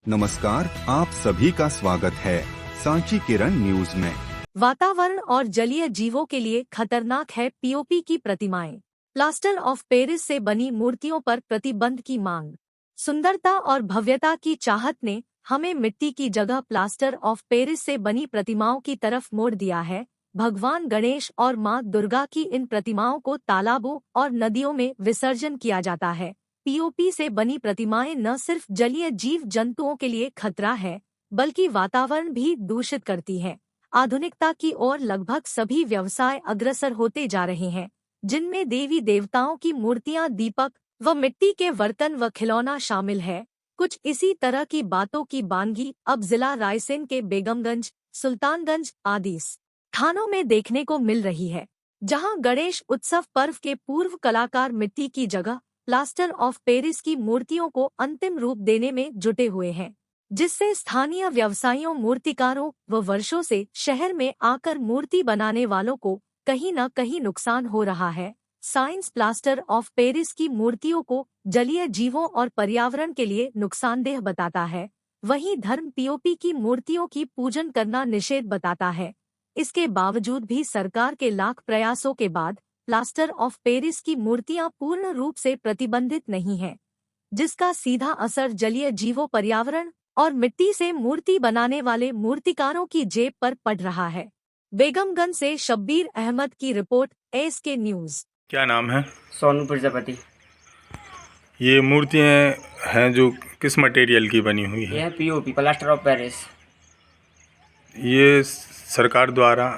नमस्कार, आप सभी का स्वागत है सांची किरण न्यूज में। वातावरण और जलीय जीवों के लिए खतरनाक है पीओपी की प्रतिमाएं। प्लास्टर ऑफ पेरिस से बनी मूर्तियों पर प्रतिबंध की मांग। सुंदरता और भव्यता की चाहत ने हमें मिट्टी की जगह प्लास्टर ऑफ पेरिस से बनी प्रतिमाओं की तरफ मोड़ दिया है। भगवान गणेश और मां दुर्गा की इन प्रतिमाओं को तालाबों और नदियों में विसर्जन किया जाता है। पीओपी से बनी प्रतिमाएं न सिर्फ जलीय जीव जंतुओं के लिए खतरा है, बल्कि वातावरण भी दूषित करती हैं। आधुनिकता की ओर लगभग सभी व्यवसाय अग्रसर होते जा रहे हैं, जिनमें देवी देवताओं की मूर्तियां, दीपक व मिट्टी के बर्तन व खिलौना शामिल है। कुछ इसी तरह की बातों की बानगी अब जिला रायसेन के बेगमगंज, सुल्तानगंज आदि स्थानों में देखने को मिल रही है, जहां गणेश उत्सव पर्व के पूर्व कलाकार मिट्टी की जगह प्लास्टर ऑफ पेरिस की मूर्तियों को अंतिम रूप देने में जुटे हुए हैं, जिससे स्थानीय व्यवसायियों, मूर्तिकारों व वर्षों से शहर में आकर मूर्ति बनाने वालों को कहीं न कहीं नुकसान हो रहा है। साइंस प्लास्टर ऑफ पेरिस की मूर्तियों को जलीय जीवों और पर्यावरण के लिए नुकसानदेह बताता है, वहीं धर्म पीओपी की मूर्तियों की पूजन करना निषेध बताता है। इसके बावजूद भी सरकार के लाख प्रयासों के बाद प्लास्टर ऑफ पेरिस की मूर्तियां पूर्ण रूप से प्रतिबंधित नहीं हैं, जिसका सीधा असर जलीय जीवों, पर्यावरण और मिट्टी से मूर्ति बनाने वाले मूर्तिकारों की जेब पर पड़ रहा है। बेगमगंज से शब्बीर अहमद की रिपोर्ट, एसके न्यूज। क्या नाम है? सोनू प्रजापति। ये मूर्तियाँ हैं जो किस मटेरियल की बनी हुई है? यह पीओपी, प्लास्टर ऑफ पेरिस। ये सरकार द्वारा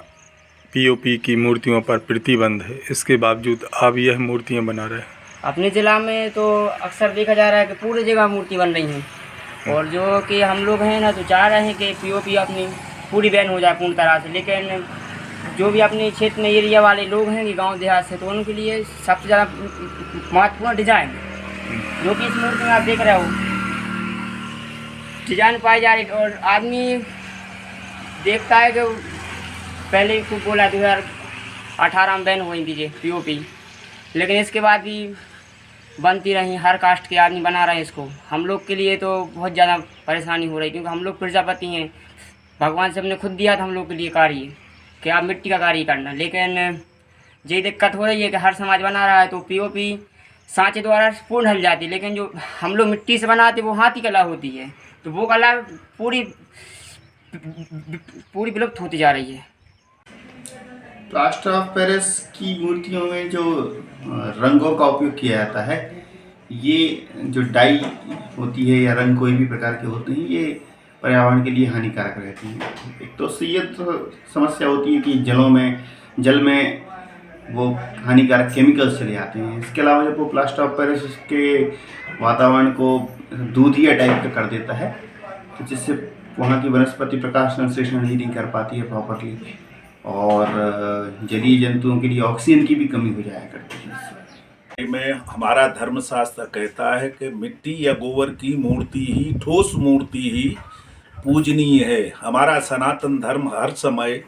पीओपी की मूर्तियों पर प्रतिबंध है, इसके बावजूद आप यह मूर्तियाँ बना रहे हैं। अपने ज़िला में तो अक्सर देखा जा रहा है कि पूरी जगह मूर्ति बन रही हैं, और जो कि हम लोग हैं ना तो चाह रहे हैं कि पीओपी अपनी पूरी बैन हो जाए पूर्ण तरह से। लेकिन जो भी अपने क्षेत्र में एरिया वाले लोग हैं कि गांव देहात से, तो उनके लिए सबसे ज़्यादा महत्वपूर्ण डिज़ाइन, जो कि इस मूर्ति में आप देख रहे हो डिज़ाइन पाई जा रही। और आदमी देखता है कि पहले खूब बोला 2018 में बैन हुई थी पीओपी, लेकिन इसके बाद भी बनती रही। हर कास्ट के आदमी बना रहे हैं इसको। हम लोग के लिए तो बहुत ज़्यादा परेशानी हो रही, क्योंकि हम लोग प्रजापति हैं। भगवान से हमने खुद दिया था हम लोग के लिए कार्य कि आप मिट्टी का कार्य करना, लेकिन ये दिक्कत हो रही है कि हर समाज बना रहा है तो पीओपी सांचे द्वारा पूर्ण हल जाती है, लेकिन जो हम लोग मिट्टी से बनाते वो हाथी कला होती है, तो वो कला पूरी विलुप्त होती जा रही है। प्लास्टर ऑफ पेरिस की मूर्तियों में जो रंगों का उपयोग किया जाता है, ये जो डाई होती है या रंग कोई भी प्रकार के होते हैं, ये पर्यावरण के लिए हानिकारक रहती हैं। एक तो ये तो समस्या होती है कि जल में वो हानिकारक केमिकल्स चले आते हैं। इसके अलावा जब वो प्लास्टर ऑफ पेरिस के वातावरण को दूधिया टाइप का कर देता है, तो जिससे वहाँ की वनस्पति प्रकाश संश्लेषण नहीं कर पाती है प्रॉपरली, और जलीय जंतुओं के लिए ऑक्सीजन की भी कमी हो जाया करती है। में हमारा धर्मशास्त्र कहता है कि मिट्टी या गोबर की मूर्ति ही, ठोस मूर्ति ही पूजनीय है। हमारा सनातन धर्म हर समय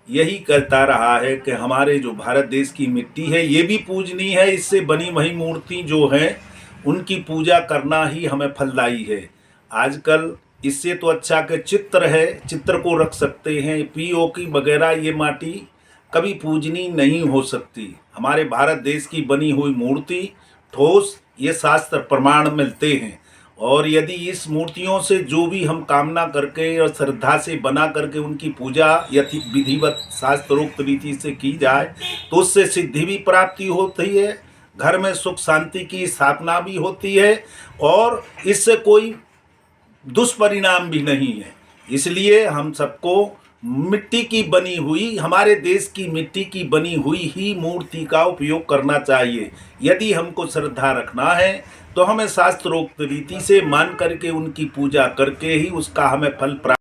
यही कहता रहा है कि हमारे जो भारत देश की मिट्टी है ये भी पूजनीय है। इससे बनी वही मूर्ति जो है उनकी पूजा करना ही हमें फलदायी है। आजकल इससे तो अच्छा कि चित्र है, चित्र को रख सकते हैं। पीओपी वगैरह ये माटी कभी पूजनीय नहीं हो सकती। हमारे भारत देश की बनी हुई मूर्ति ठोस, ये शास्त्र प्रमाण मिलते हैं, और यदि इस मूर्तियों से जो भी हम कामना करके और श्रद्धा से बना करके उनकी पूजा यथि विधिवत शास्त्रोक्त रीति से की जाए तो उससे सिद्धि भी प्राप्ति होती है, घर में सुख शांति की स्थापना भी होती है, और इससे कोई दुष्परिणाम भी नहीं है। इसलिए हम सबको मिट्टी की बनी हुई, हमारे देश की मिट्टी की बनी हुई ही मूर्ति का उपयोग करना चाहिए। यदि हमको श्रद्धा रखना है तो हमें शास्त्रोक्त रीति से मान करके उनकी पूजा करके ही उसका हमें फल प्राप्त